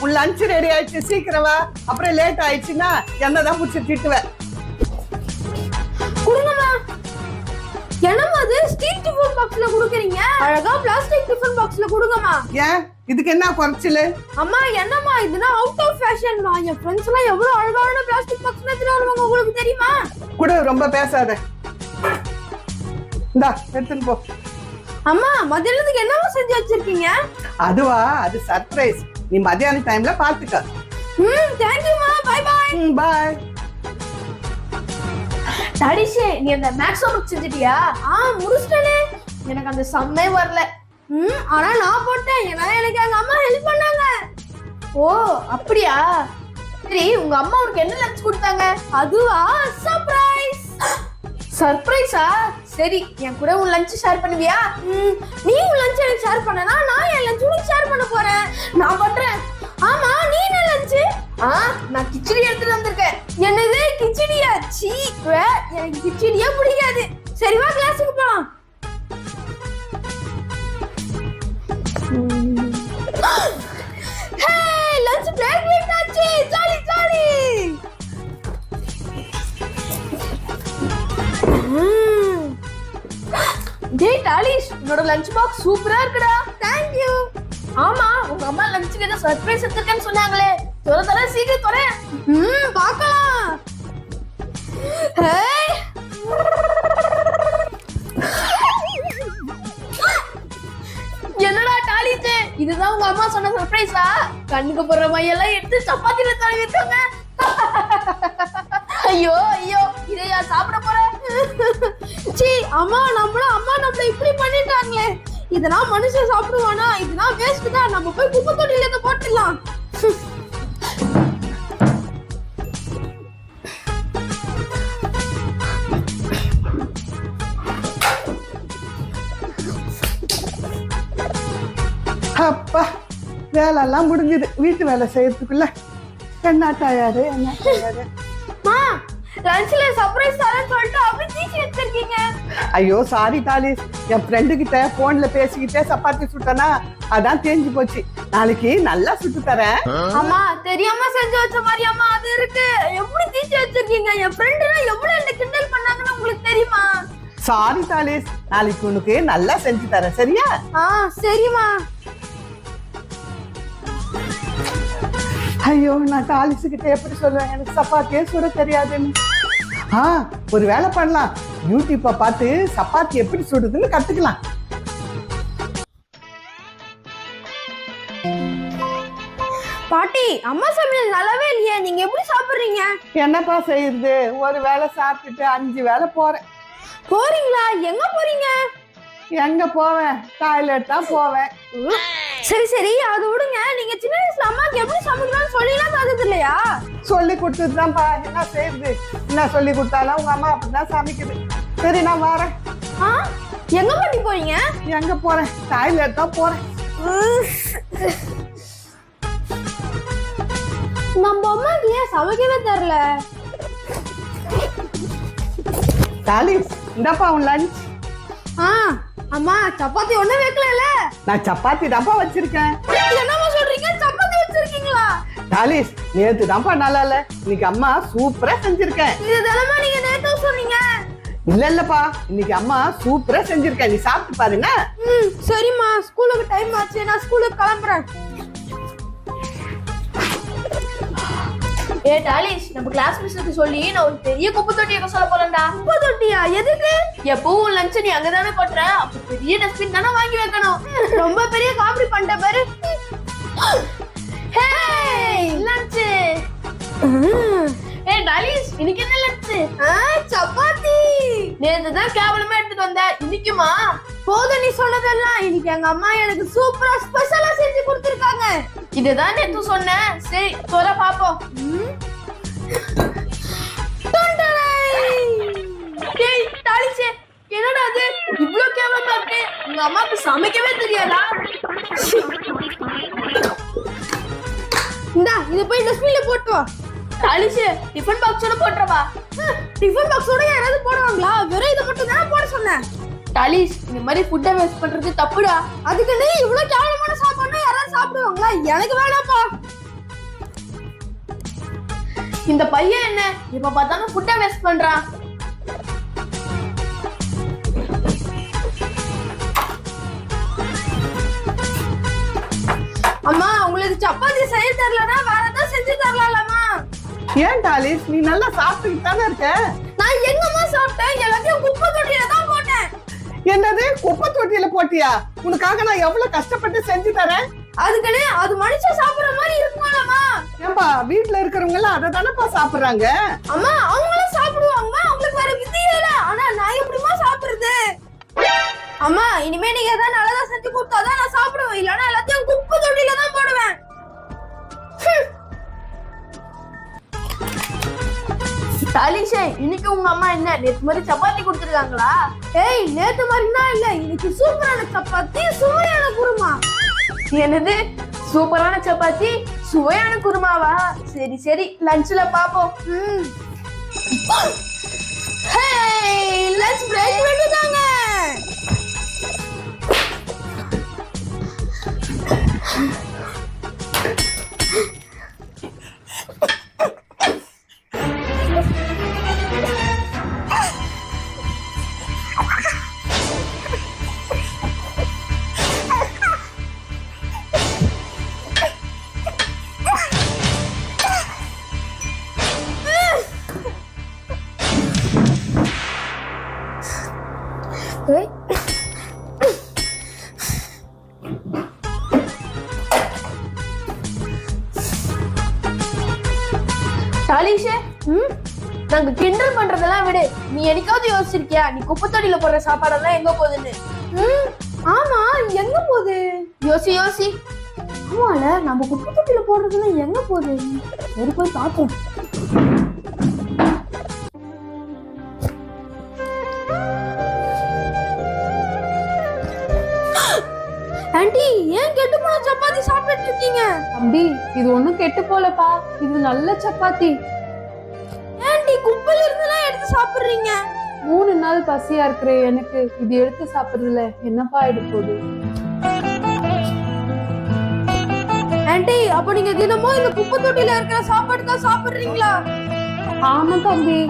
உன் lunch ready ஆயிடுச்சு, சீக்கிரம் வா. அப்புறம் லேட் ஆயிடுச்சுன்னா என்னதான் புடிச்சு திட்டுவேன். குடுங்கம்மா. என்னம்மா அது ஸ்டீல் டிஃபன் பாக்ஸ்ல குடுக்குறீங்க? அழகா பிளாஸ்டிக் டிஃபன் பாக்ஸ்ல குடுங்கம்மா. ஏன் இதுக்கு என்ன குறைச்சலு? அம்மா என்னம்மா இதுனா அவுட் ஆஃப் ஃபேஷன்மா. என் ஃப்ரெண்ட்ஸ் எல்லாம் எவ்வளவு அழகான பிளாஸ்டிக் பாக்ஸ்ல எடுத்துட்டு வருவாங்க, உங்களுக்கு தெரியுமா? கூட ரொம்ப பேசாத. இந்தா எடுத்துன்னு போ. அம்மா மதியானத்துக்கு என்னம்மா செஞ்சு வச்சிருக்கீங்க? அதுவா, அது சர்ப்ரைஸ். நீ மதியான டைம்ல பாத்துக்க. थैंक यू மா. Bye bye. பாய். தடிஷே, நீ அந்த மேக்ஸ் ஒர்க் செஞ்சிட்டியா? முடிச்சிட்டேனே. எனக்கு அந்த சம்மே வரல. ஆனா நான் போட்டேன். ஏன்னா எனக்கு எங்க அம்மா ஹெல்ப் பண்ணாங்க. ஓ அப்படியா? சரி, உங்க அம்மா உனக்கு என்ன லஞ்ச் கொடுத்தாங்க? அதுவா, சர்ப்ரைஸ். சர்ப்ரைஸா? சரி, என் கூட உன் லஞ்ச் ஷேர் பண்ணுவியா? நீ உன் லஞ்ச் எனக்கு ஷேர் பண்ணனா நான் என் லஞ்ச் உனக்கு ஷேர் பண்ண போறேன். நான் பண்றேன். ஆமா, நீ என்ன லஞ்ச்? நான் கிச்சடி எடுத்துட்டு வந்திருக்கேன். என்னது கிச்சடியா? சீ, எனக்கு கிச்சடியே பிடிக்காது. சரி வா கிளாஸுக்கு போலாம். ஹே, லஞ்ச் பிரேக் விட்டாச்சு. Jolly jolly. டேய் டாலிஷ், உன்னோட லஞ்ச் பாக்ஸ் சூப்பரா இருக்குடா. Thank you. ஆமா, உங்க அம்மா லஞ்சுக்கு ஏதோ சர்ப்ரைஸ் எடுத்துக்கன்னு சொன்னாங்களே. தர சீக்கிரம் தர. பார்க்கலாம். ஹே, என்னடா டாலிஷ், இதுதான் உங்க அம்மா சொன்ன சர்ப்ரைஸா? கண்ணுக்கு போற மையெல்லாம் எடுத்து சப்பாத்தில தடவி வச்சாங்க. ஐயோ ஐயோ, இதையா சாப்பிட போற? சீ, அம்மா நம்மள இப்படி பண்ணிட்டாங்களே. இதெல்லாம் மனுஷன் சாப்பிடுவானா? இதெல்லாம் வேஸ்ட் தான். நம்ம போய் குப்பை தொட்டில இருந்து போட்டுடலாம். அப்பா, வேலை எல்லாம் முடிஞ்சது. வீட்டு வேலை செய்யறதுக்குள்ள என்ன டயர்டு. லஞ்ச்ல சர்ப்ரைஸ் தரேன்னு சொல்லிட்டு அப்படியே தீச்சி வச்சிருக்கீங்க. ஐயோ சாரி டாலிஸ், என் ஃப்ரெண்டு கிட்ட போன்ல பேசிக்கிட்டே சப்பாத்தி சுட்டனா, அதான் தேஞ்சு போச்சு. நாளைக்கு நல்லா சுட்டு தரேன். அம்மா தெரியாம செஞ்சு வச்ச மாதிரி அம்மா அது இருக்கு. எப்படி தீச்சி வச்சிருக்கீங்க? என் ஃப்ரெண்டுலாம் எவ்வளவு என்ன கிண்டல் பண்ணாங்கன்னு உங்களுக்கு தெரியுமா? சாரி டாலிஸ், நாளைக்கு உனக்கு நல்லா செஞ்சு தரேன், சரியா? சரிம்மா. ஐயோ, நான் டாலிஸ் கிட்ட எப்படி சொல்லுவேன்? எனக்கு சப்பாத்தியே சுட தெரியாதுன்னு. ஒரு வேலை பண்ணலாம், யூடியூப்பை பார்த்து சப்பாத்தி எப்படி சுடுதுன்னு கத்துக்கலாம். பாட்டி, அம்மா சமையல் நல்லாவே இல்லையே. நீங்க எப்படி சாப்பிடுறீங்க? என்னப்பா செய்யுது, ஒரு வேலை சாப்பிட்டுட்டு 5 வேலை போறேன். போறீங்களா? எங்க போறீங்க? எங்க போவேன், டாய்லெட் தான் போவேன். சரி சரி, அது விடுங்க. நீங்க சின்ன வயசுல அம்மாக்கு எப்படி சமைக்கணும்னு சொல்லிலாம் தந்தது இல்லையா? சொல்லி கொடுத்துட்டுதான்ப்பா. என்ன செய்யுது, என்ன சொல்லி கொடுத்தாலும் உங்க அம்மா அப்படிதான் சமைக்குது. சரி, நான் வரேன். எங்க பாட்டி போறீங்க? எங்க போறேன், டாய்லெட் தான் போறேன். நம்ம அம்மாக்கு ஏன் சமைக்கவே தெரியல? டாலிஸ், இந்தாப்பா உன் லஞ்ச். அம்மா சப்பாத்தி ஒண்ணு வைக்கல. நான் சப்பாத்தி தான்ப்பா வச்சிருக்கேன். என்னம்மா சொல்றீங்க? சப்பாத்தி வச்சிருக்கீங்களா? டாலிஸ், நேத்து தான்ப்பா நல்லா இல்ல, இன்னைக்கு அம்மா சூப்பரா செஞ்சிருக்கேன். இதெல்லாம் நீங்க நேத்து சொன்னீங்க. இல்லப்பா, இன்னைக்கு அம்மா சூப்பரா செஞ்சிருக்கேன். நீ சாப்பிட்டு பாருங்க. சரிம்மா, ஸ்கூலுக்கு டைம் ஆச்சு. நான் ஸ்கூலுக்கு கிளம்புறேன். ஏ டாலிஷ், நம்ம கிளாஸ் மிஸ்ஸுக்கு சொல்லி நான் ஒரு பெரிய குப்பை தொட்டி எங்க சொல்ல போறேன்டா. குப்பை தொட்டியா? எதுக்கு? எப்பவும் லஞ்ச் நீ அங்கதானே போட்ற, அப்ப பெரிய டஸ்ட்பின் தானே வாங்கி வைக்கணும். ரொம்ப பெரிய காமெடி பண்ணிட்ட பாரு. ஹே, லஞ்ச். ஏ டாலிஷ், இன்னைக்கு என்ன லஞ்ச்? சப்பாத்தி. நேத்து தான் கேவலமா எடுத்துட்டு வந்த, இன்னைக்குமா? போத நீ சொன்னதெல்லாம். இன்னைக்கு எங்க அம்மா எனக்கு சூப்பரா ஸ்பெஷலா செஞ்சு கொடுத்திருக்காங்க. இதுதான் நேத்து சொன்னேன். சரி, தொற பாப்போம். டேய் டாலிஷ், என்னடா அது இவ்ளோ கேவலமா இருக்கு? உங்க அம்மாக்கு சமைக்கவே தெரியாதா? இந்தா, இது போய் டஸ்ட்பின்ல போட்டு வா. டாலிஷ், டிஃபன் பாக்ஸோட போட்றவா? டிஃபன் பாக்ஸோட யாராவது போடுவாங்களா? வெறும் இத மட்டும் தான் போட சொன்னேன். டாலிஷ், இந்த மாதிரி ஃபுட்டை வேஸ்ட் பண்றது தப்புடா. அதுக்கு நீ இவ்ளோ கேவலமான சாப்பாடு யாராவது சாப்பிடுவாங்களா? எனக்கு வேணாப்பா. இந்த பையன் என்ன இப்ப பார்த்தாலும் ஃபுட்டை வேஸ்ட் பண்றான். அம்மா உங்களுக்கு சப்பாத்தி செய்ய தெரியலன்னா வேற ஏதாவது செஞ்சு தரலாம்மா. ஏன் டாலிஸ், நீ நல்லா சாப்பிட்டுக்கிட்டு தானே இருக்க? நான் எங்கம்மா சாப்பிட்டேன்? எல்லாத்தையும் குப்பை தொட்டியில தான் போட்டேன். என்னது, குப்பை தொட்டியில போட்டியா? உனக்காக நான் எவ்வளவு கஷ்டப்பட்டு செஞ்சு தரேன். அதுக்குன்னு அது மனுஷன் சாப்பிடுற மாதிரி இருக்குமாலம்மா? ஏன்பா, வீட்டுல இருக்கிறவங்க எல்லாம் அதை தானப்பா சாப்பிடுறாங்க. அம்மா அவங்களும் சாப்பிடுவாங்க, அவங்களுக்கு வேற விதியே இல்ல. ஆனா நான் எப்படிமா சாப்பிடுறது? அம்மா இனிமே நீங்க ஏதாவது நல்லதா செஞ்சு கொடுத்தாதான் நான் சாப்பிடுவேன், இல்லன்னா எல்லாத்தையும் குப்பை தொட்டியில தான் போடுவேன். தாலிஷே, இன்னைக்கு உங்க அம்மா என்ன நேத்து மாதிரி சப்பாத்தி கொடுத்துருக்காங்களா? ஏய், நேத்து மாதிரினா இல்ல, இன்னைக்கு சூப்பரான சப்பாத்தி, சுவையான குருமா. என்னது, சூப்பரான சப்பாத்தி சுவையான குருமாவா? சரி சரி, லஞ்ச்ல பாப்போம். லஞ்ச் பிரேக் விட்டுட்டாங்க. தாலிஷே, நாங்க கிண்டல் பண்றதெல்லாம் விடு. நீ என்னைக்காவது யோசிச்சிருக்கியா நீ குப்பை தொட்டியில போடுற சாப்பாடெல்லாம் எங்க போகுதுன்னு? ஆமா, எங்க போகுது? யோசி யோசி. ஆமால, நம்ம குப்பை தொட்டியில போடுறதெல்லாம் எங்க போகுது? சரி, போய் பார்ப்போம். ஆண்டி, ஏன் கெட்டு போன சப்பாத்தி சாப்பிட்டு இருக்கீங்க? தம்பி, இது ஒண்ணும் கெட்டு போலப்பா, இது நல்ல சப்பாத்தி. ஆண்டி, குப்பையில இருந்தெல்லாம் எடுத்து சாப்பிடுறீங்க. 3 நாள் பசியா இருக்கிற எனக்கு இது எடுத்து சாப்பிடுறதுல என்னப்பா ஆயிடு போகுது? ஆண்டி, அப்ப நீங்க தினமும் இந்த குப்பை தொட்டியில இருக்கிற சாப்பாடு தான் சாப்பிடுறீங்களா? ஆமா தம்பி.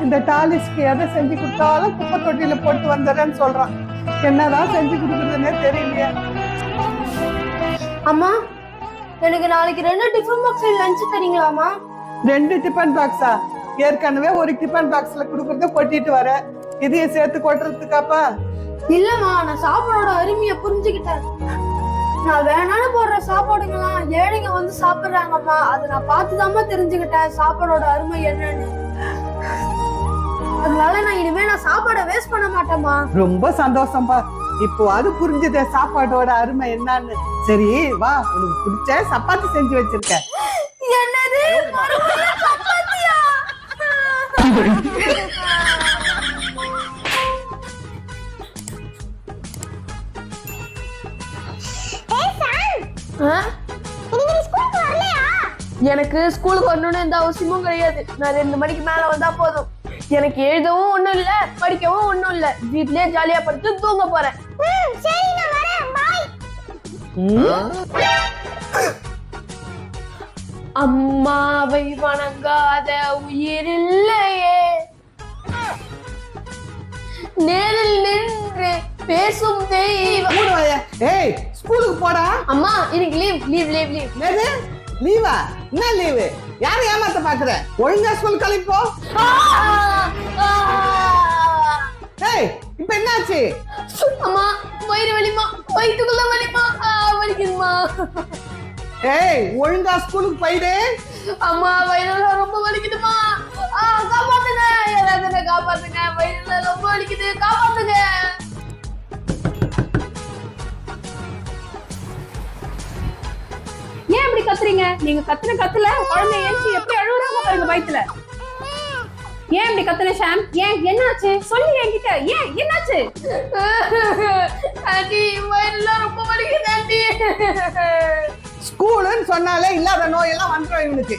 இந்த டாலிஸ்க்கு எதை செஞ்சு கொடுத்தாலும் குப்பை தொட்டியில போட்டு வந்துடுறேன்னு சொல்றான். என்னதான் செஞ்சு கொடுக்குறதுன்னே தெரியலையே. அம்மா, எனக்கு நாளைக்கு 2 டிஃபன் பாக்ஸ்ல லஞ்ச் தரீங்களாமா? 2 டிஃபன் பாக்ஸா? ஏற்கனவே ஒரு டிஃபன் பாக்ஸ்ல குடுக்கறத கொட்டிட்டு வர, இதையும் சேர்த்து கொட்டுறதுக்காப்பா? இல்லம்மா, நான் சாப்பாடோட அருமையை புரிஞ்சுக்கிட்டேன். நான் வேணாலும் போடுற சாப்பாடுங்களாம் ஏழைங்க வந்து சாப்பிடுறாங்கம்மா, அதை நான் பார்த்துதாம்மா தெரிஞ்சுக்கிட்டேன் சாப்பாடோட அருமை என்னன்னு. அதனால நான் இனிமே சாப்பாடை வேஸ்ட் பண்ண மாட்டேம்மா. ரொம்ப சந்தோஷம்பா, இப்போ அது புரிஞ்சதே சாப்பாடோட அருமை என்னன்னு. சரி வா, உனக்கு பிடிச்ச சப்பாத்தி செஞ்சு வச்சிருக்கேன். என்னது, மறுபடியும் சப்பாத்தியா? எனக்கு ஸ்கூலுக்கு வரணும்னு எந்த அவசியமும் கிடையாது. நான் 2 மணிக்கு மேல வந்தா போதும். எனக்கு எழுதவும் ஒண்ணும் இல்ல, படிக்கவும் ஒண்ணும் இல்ல. வீட்லயே ஜாலியா படுத்து தூங்க போறேன். சரி, நான் வரேன். பை. அம்மாவை வணங்காத உயிரில்லையே, நேரில் நின்று பேசும் தெய்வம். ஏய், ஸ்கூலுக்கு போடா. அம்மா, எனக்கு லீவ் லீவ் லீவ் லீவ். என்னது லீவா? என்ன லீவு? யாரை ஏமாத்த பாக்குற? ஒழுங்கா ஸ்கூல் கிளம்பி போ. ஏய், இப்ப என்னாச்சு? அம்மா, வயிறு வலிமா, வயிற்றுக்குள்ள வலிமா, வலிக்குதுமா. ஏய், ஒழுங்கா ஸ்கூலுக்கு போயிடு. அம்மா, வயிறுல ரொம்ப வலிக்குதுமா. காப்பாத்துங்க, யாராவது காப்பாத்துங்க, வயிறுல ரொம்ப வலிக்குது, காப்பாத்துங்க. ஏன் இப்படி கத்துறீங்க? நீங்க கத்துன கத்துல குழந்தை ஏஞ்சி எப்படி அழுகுறாங்க பாருங்க பயத்துல. ஏன் இப்படி கத்துன ஷாம்? ஏன் என்னாச்சு? சொல்லு என்கிட்ட. ஏன் என்னாச்சு? ஆண்டி, வயிறுல ரொம்ப வலிக்குது ஆண்டி. ஸ்கூல்னு சொன்னாலே இல்லாத நோய் எல்லாம் வந்துரும் இவனுக்கு.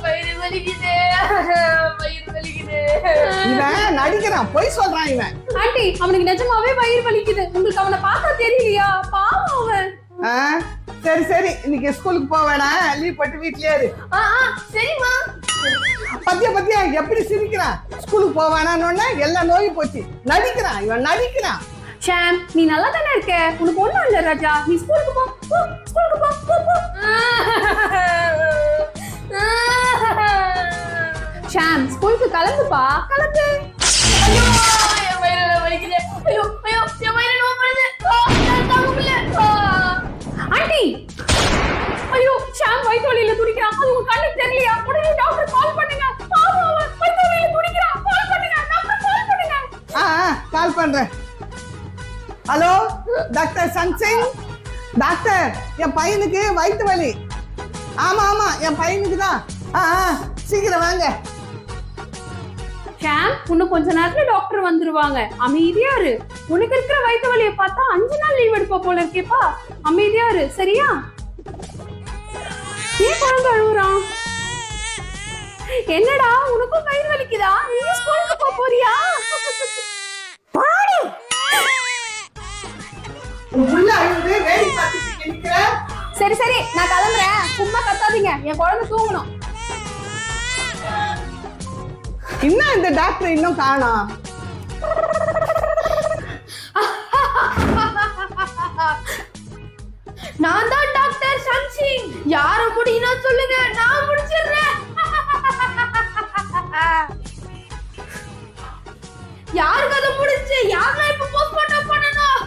வயிறு வலிக்குது, வயிறு வலிக்குது. இவன் நடிக்கிறான், பொய் சொல்றான் இவன். ஆண்டி அவனுக்கு நிஜமாவே வயிறு வலிக்குது. உங்களுக்கு அவனை பார்த்தா தெரியலையா? பாவம் அவன். சரி சரி, இன்னைக்கு ஸ்கூலுக்கு போக வேணாம், லீவ் போட்டு வீட்லயே இரு. சரிம்மா. பத்தியா எப்படி சிரிக்கிறான். ஸ்கூலுக்கு போக வேணான்னு எல்லா நோயும் போச்சு. நடிக்கிறான் இவன், நடிக்கிறான். ஷாம், நீ நல்லா தானே இருக்க, உனக்கு ஒண்ணும் இல்ல ராஜா. நீ ஸ்கூலுக்கு போ, ஸ்கூலுக்கு போ, போ, போ. ஷாம், ஸ்கூலுக்கு கிளம்புப்பா, கிளம்பு. ஐயோ, என் வயிறுல வலிக்குது. ஐயோ ஐயோ, என் வயிறு நோவுது. தாங்க முடியல. ஆண்டி, ஐயோ ஷாம் வயிற்று வலியில துடிக்கிறான். அது உங்க கண்ணுக்கு தெரியலையா? உடனே டாக்டர் கால் பண்ணுங்க. பாவம் அவன் வயிற்று வலியில துடிக்கிறான். கால் பண்ணுங்க, டாக்டர் கால் பண்ணுங்க. கால் பண்றேன். ஹலோ டாக்டர் சன்சிங். டாக்டர், என் பையனுக்கு வயிற்று வலி. ஆமா என் பையனுக்கு தான். சீக்கிரம் வாங்க. ஷாம், இன்னும் கொஞ்ச நேரத்துல டாக்டர் வந்துருவாங்க. அமைதியா இரு. உனக்கு இருக்கிற வயிற்று வலியை பார்த்தா 5 நாள் லீவ் எடுப்ப போல இருக்கேப்பா. அமைதியா இரு, சரியா? ஏன் குழந்தை அழுகுறான்? என்னடா, உனக்கும் வயிறு வலிக்குதா? நீ ஸ்கூலுக்கு போறியா? சரி சரி, நான் கிளம்புறேன். சும்மா கத்தாதீங்க, என் குழந்தை தூங்கணும். இன்னும் இந்த டாக்டர் இன்னும் காணோம். நான் தான் டாக்டர் சன்சிங். யார முடியும்னா சொல்லுங்க, நான் முடிச்சிடுறேன். யாருக்கு அது முடிச்சு? யாரெல்லாம் இப்ப போஸ்ட்மார்ட்டம் பண்ணணும்?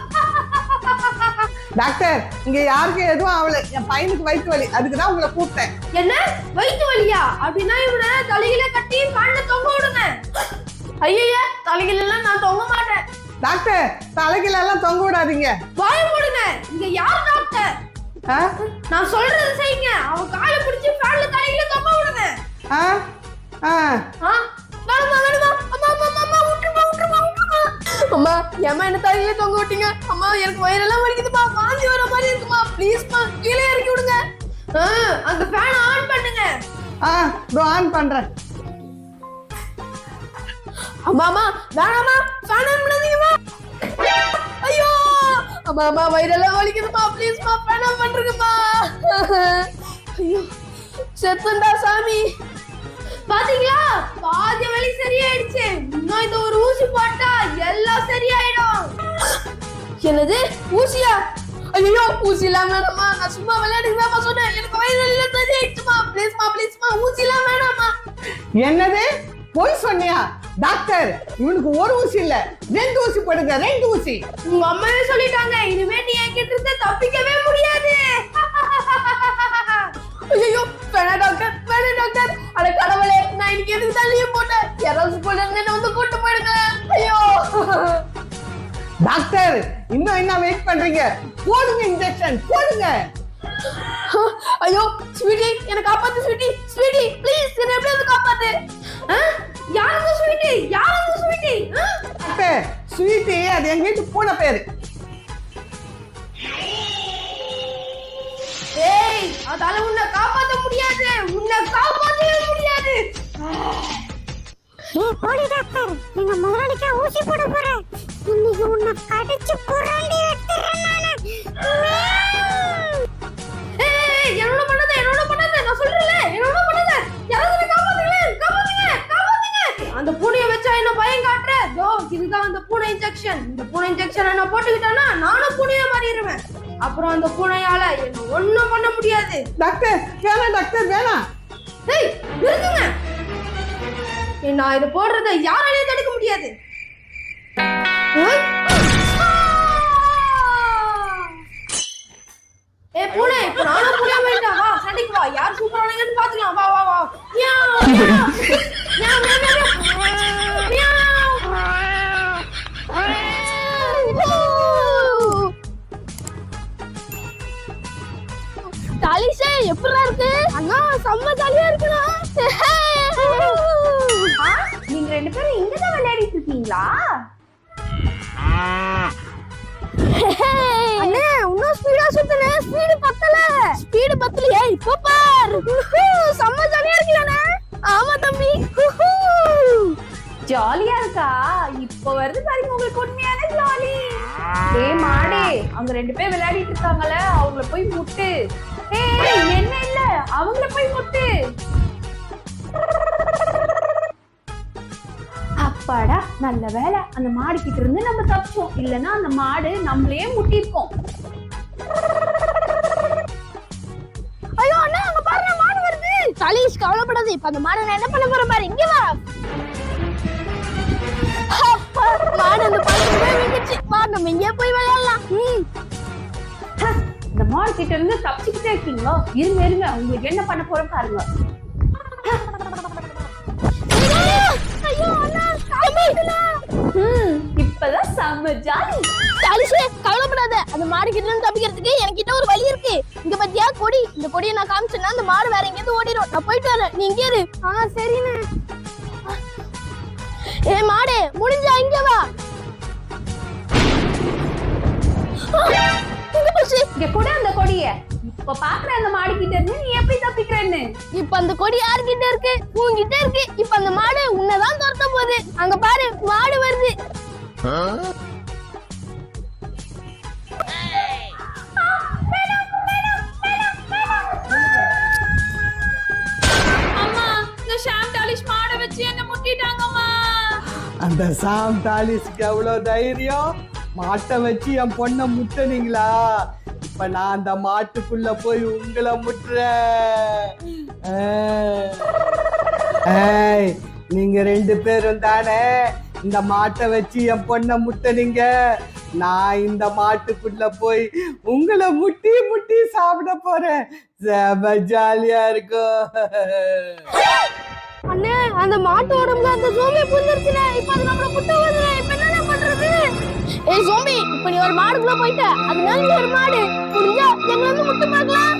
டாக்டர், இங்க யாருக்கும் எதுவும் ஆகல. என் பையனுக்கு வயிற்று வலி, அதுக்குதான் உங்களை கூப்பிட்டேன். என்ன வயிற்று வலியா? அப்படின்னா இவனை தலையில கட்டி ஃபேன்ல தொங்க விடுங்க. ஐயா, தலையில எல்லாம் நான் தொங்க மாட்டேன். டாக்டர், தலைகில எல்லாம் தொங்க விடாதீங்க. வாய மூடுங்க. இங்க யார் டாக்டர்? நான் சொல்றது செய்யுங்க. அவன் காலை பிடிச்சு ஃபேன்ல தலையில தொங்க விடுங்க. அம்மா, ஏமா என்ன தலையில தொங்க விட்டீங்க? அம்மா, எனக்கு வயிறெல்லாம் வலிக்குதுமா, வாந்தி வர மாதிரி இருக்குமா, ப்ளீஸ்மா கீழே இறக்கி விடுங்க. அந்த ஃபேன் ஆன் பண்ணுங்க. ஆன் பண்றேன். அம்மா வேணாமா, ஃபேன் ஆன் பண்ணாதீங்கம்மா. ஐயோ அம்மா, வயிறெல்லாம் வலிக்குதுமா, ப்ளீஸ்மா ஃபேன் ஆன் பண்ணுங்கம்மா. ஐயோ, செத்தண்டா சாமி. பாத்தீங்களா, பாதி வலி சரியாயிடுச்சு. இன்னும் இந்த ஒரு ஊசி போட்டா எல்லாம் சரியாயிடும். என்னது ஊசியா? ஐயோ, ஊசி எல்லாம் வேணாமா, நான் சும்மா விளையாடுறேன் சொன்னேன். எனக்கு வயிறு வலியில சரியாயிடுச்சுமா, ப்ளீஸ்மா ஊசி எல்லாம் வேணாமா. என்னது, போய் சொன்னியா? டாக்டர், இவனுக்கு ஒரு ஊசி இல்ல 2 ஊசி போடுங்க, 2 ஊசி. உங்க அம்மாவே சொல்லிட்டாங்க, இனிமே நீ என்கிட்ட இருந்து தப்பிக்கவே முடியாது. ஐயோ, வேணா டாக்டர். அட கடவுளே, நான் இன்னைக்கு எதுக்கு தான் லீவ் போட்டேன்? யாராவது ஸ்கூல்ல இருந்து என்ன வந்து கூட்டு போயிடுங்க. ஐயோ டாக்டர், இன்னும் என்ன வெயிட் பண்றீங்க? போடுங்க, இன்ஜெக்ஷன் போடுங்க. ஐயோ ஸ்வீட்டி, என்ன காப்பாத்து ஸ்வீட்டி ப்ளீஸ், என்ன எப்படியாவது காப்பாத்து. யாருக்கு ஸ்வீட்டி? டாக்டர், ஸ்வீட்டி அது எங்க வீட்டு பூனை பேரு. ஏய், அதால உன்னை காப்பாத்த முடியாது. போடி டாக்டர், நீங்க முதலாளிக்கு ஊசி போட போறேன். இன்னைக்கு உன்னை கடிச்சு புரண்டி எடுத்துறேன் நானு. ஏய், என்னோட பண்ணாத, நான் சொல்றேன்ல, என்னோட பண்ணாத. யாராவது காப்பாத்துங்க. அந்த பூனையை வச்சா என்ன பயம் காட்டுற? தோ, இதுதான் அந்த பூனை இன்ஜெக்ஷன். இந்த பூனை இன்ஜெக்ஷனை நான் போட்டுக்கிட்டேன்னா நானும் பூனையா மாறிடுவேன். அப்புறம் அந்த பூனையால என்ன ஒண்ணும் பண்ண முடியாது. டாக்டர் வேணாம், டாக்டர் வேணாம். ஏய், நிறுத்துங்க. நான் இது போடுறதை யாராலையும் தடுக்க முடியாது. ஏ பூனை, இப்ப நானும் பூனை வேண்டாம். வா, சண்டைக்கு வா. யார் சூப்பரானங்கன்னு பாத்துக்கலாம். வா. தாலிஷா, எப்படிலாம் இருக்கு? அண்ணா, செம்ம ஜாலியா இருக்குடா. நீங்க 2 பேரும் இங்கதான் விளையாடிட்டு இருக்கீங்களா? அண்ணே, இன்னும் ஸ்பீடா சுத்துனே. ஸ்பீடு பத்தலையே. இப்ப பார், செம்ம ஜாலியா இருக்குலண்ணே. ஆமா தம்பி. ஜாலியா இருக்கா? இப்ப வருது பாருங்க உங்களுக்கு உண்மையான ஜாலி. ஏய் மாடே, அங்க 2 பேர் விளையாடிட்டு இருக்காங்கல்ல, அவங்கள போய் முட்டு. ஏய் என்ன இல்ல, அவங்கள போய் முட்டு. அப்பாடா, நல்ல வேலை அந்த மாடு கிட்ட இருந்து நம்ம தப்பிச்சோம். இல்லனா அந்த மாடு நம்மளையே முட்டிருக்கோம். ஐயோ அண்ணா, அங்க பாருங்க மாடு வருது. தாலிஷ் கவலைப்படாத, இப்ப அந்த மாடு நான் என்ன பண்ண போறேன் பாரு. இங்க வா. அப்பா, மாடு அந்த பக்கத்துல விழுந்துச்சு. மாடு நம்ம இங்கே போய் விளையாடலாம். இந்த மாடு கிட்ட இருந்து தப்பிச்சுக்கிட்டே இருக்கீங்களோ? இருங்க இருங்க, உங்களுக்கு என்ன பண்ண போறோம் பாருங்க. ஐயோ அண்ணா, இப்பதான் செம்ம ஜாலி. தாலிஷே கவலைப்படாத, அந்த மாடு கிட்ட இருந்து தப்பிக்கிறதுக்கு என்கிட்ட ஒரு வழி இருக்கு. இங்க பாத்தியா கொடி, இந்த கொடியை நான் காமிச்சேன்னா அந்த மாடு வேற எங்கேயாவது ஓடிடும். நான் போயிட்டு வரேன், நீ இங்கே இரு. சரிண்ணே. ஏ மாடு, முடிஞ்சா இங்க வா. இங்க கூட அந்த கொடிய இப்ப பாக்குற அந்த மாடு கிட்ட இருந்து நீ எப்படி தப்பிக்கிறன்னு. இப்ப அந்த கொடி யார்கிட்ட இருக்கு? உன்கிட்ட இருக்கு. இப்ப அந்த மாடு உன்னதான் துரத்த போகுது. அங்க பாரு, மாடு வருது. அம்மா, இந்த ஷாம் டாலிஷ் மாட வச்சு என்ன முட்டிட்டாங்கம்மா. அந்த சாம் தாலிஸ்க்கு எவ்வளவு தைரியம்! மாட்டை வச்சு என் பொண்ணை முட்டனீங்களா? இப்ப நான் அந்த மாட்டுக்குள்ள போய் உங்களை முட்டுறேன். ஏய், நீங்க 2 பேரும் தானே இந்த மாட்டை வச்சு என் பொண்ணை முட்டனீங்க. நான் இந்த மாட்டுக்குள்ள போய் உங்களை முட்டி முட்டி சாப்பிட போறேன். செம ஜாலியா இருக்கும். அண்ணே, அந்த மாட்டு உடம்புல அந்த ஜோம்பி புடிச்சிருச்சுனே. இப்ப அது நம்மள முட்ட வருது. இப்ப என்ன பண்றது? ஏய் ஜோம்பி, இப்ப நீ ஒரு மாடுக்குள்ள போயிட்ட. அதனால நீ ஒரு மாடு. புரிஞ்சா எங்களை வந்து முட்ட பார்க்கலாம்.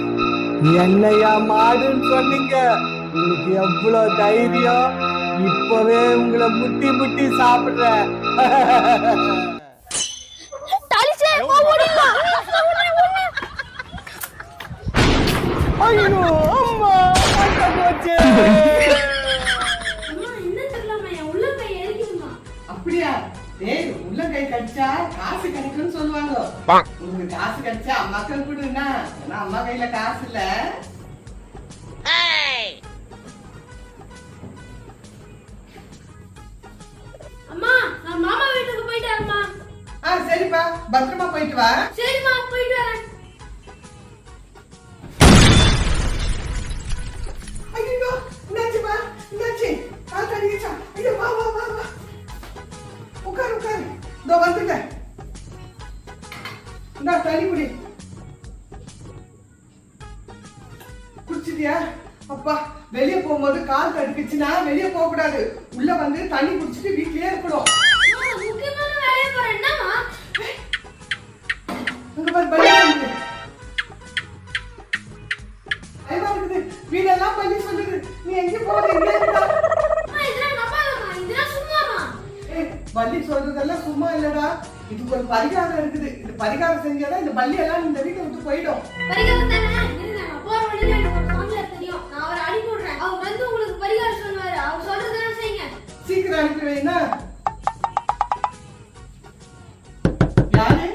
என்னையா மாடுன்னு சொன்னீங்க? உங்களுக்கு எவ்வளவு தைரியம்! இப்பவே உங்களை முட்டி முட்டி சாப்பிடுறேன். தாலிஷே, ஓடிடா. ஐயோ அம்மா, மாட்ட போச்சு. அப்படியா? டேய், உள்ளங்கை கடிச்சா காசு கிடைக்கும்னு சொல்லுவாங்க. உங்களுக்கு காசு கிடைச்சா அம்மாக்கள் கொடுன்னா, ஆனா அம்மா கையில காசு இல்ல. அம்மா, நான் மாமா வீட்டுக்கு போயிட்டேன்மா. சரிப்பா, பத்திரமா போயிட்டு வா. சரிம்மா, போயிட்டு வரேன். ஐயோ, என்னாச்சுப்பா? என்னாச்சு? கால் கடிச்சா? ஐயோ, வா வா வா வா. உட்காரு உட்காரு, இதோ வந்துட்டேன். இந்தா தண்ணி குடி. குடிச்சிட்டியா? அப்பா, வெளியே போகும்போது கால் தடுக்குச்சுன்னா வெளியே போக கூடாது. உள்ள வந்து தண்ணி குடிச்சிட்டு வீட்லயே இருக்கணும். முக்கியமான வேலையை போறேன். என்னம்மா? அங்க பாரு, பள்ளி சொல்லுது. பயமா இருக்குது. வீடெல்லாம் பள்ளி சொல்லுது. நீ எங்க போகுது? எங்க இருக்கா? இதெல்லாம் நம்பாதம்மா, இதெல்லாம் சும்மாமா. பள்ளி சொல்றதெல்லாம் சும்மா இல்லடா. இதுக்கு ஒரு பரிகாரம் இருக்குது. இந்த பரிகாரம் செஞ்சாதான் இந்த பள்ளி எல்லாம் இந்த வீட்டை விட்டு போயிடும். பரிகாரம் தானே? இருங்க, நான் போற வழியில எனக்கு ஒரு சாமியார் தெரியும். நான் அவரை அனுப்பி விடுறேன். அவர் வந்து உங்களுக்கு பரிகாரம் சொல்லுவாரு. அவர் சொல்றதெல்லாம் செய்யுங்க. சீக்கிரம் அனுப்பி வைனா. யாரு?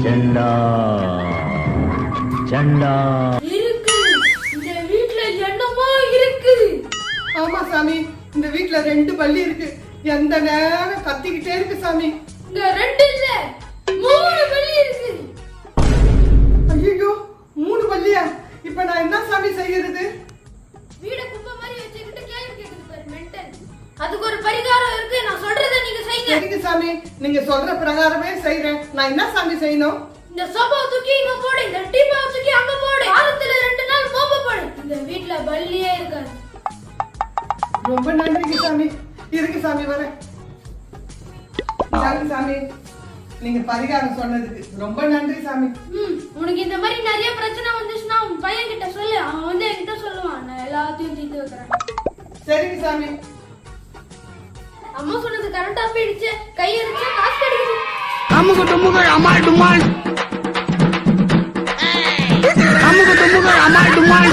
சண்டா சண்டா இருக்கு, இந்த வீட்ல என்னமோ இருக்கு. ஆமா சாமி, இந்த வீட்ல 2 பள்ளி இருக்கு. எந்த நேரம் கத்திக்கிட்டே இருக்கு சாமி. இங்க 2 இல்ல, 3 பள்ளி இருக்கு. ஐயோ, 3 பள்ளியா? இப்ப நான் என்ன சாமி செய்யறது? வீட குப்பை மாதிரி வச்சுக்கிட்டு கேள்வி கேக்குது பாரு, மென்டல். அதுக்கு ஒரு பரிகாரம் இருக்கு. நான் சொல்றதை நீங்க செய்யுங்க. சரிங்க சாமி, நீங்க சொல்ற பிரகாரமே செய்றேன். நான் என்ன சாமி செய்யணும்? இந்த சோபாவை தூக்கி இங்க போடு, இந்த டீப்பாவை தூக்கி அங்க போடு. வாரத்துல 2 நாள் மோப்ப போடு. இந்த வீட்ல பல்லியே இருக்காது. ரொம்ப நன்றிங்க சாமி. இருக்கு சாமி, வரேன். நன்றி சாமி, நீங்க பரிகாரம் சொன்னதுக்கு ரொம்ப நன்றி சாமி. உனக்கு இந்த மாதிரி நிறைய பிரச்சனை வந்துச்சுன்னா உன் பையன் கிட்ட சொல்லு. அவன் வந்து என்கிட்ட சொல்லுவான். நான் எல்லாத்தையும் தீர்த்து வைக்கிறேன். சரிங்க சாமி. அம்மா சொன்னது கரெக்டா போயிடுச்சு. கை அடிச்சா காசு கிடைக்குது. அமுகு டுமுகள் அமால் டுமால் அமுகு டுமுகள் அமால் டுமால்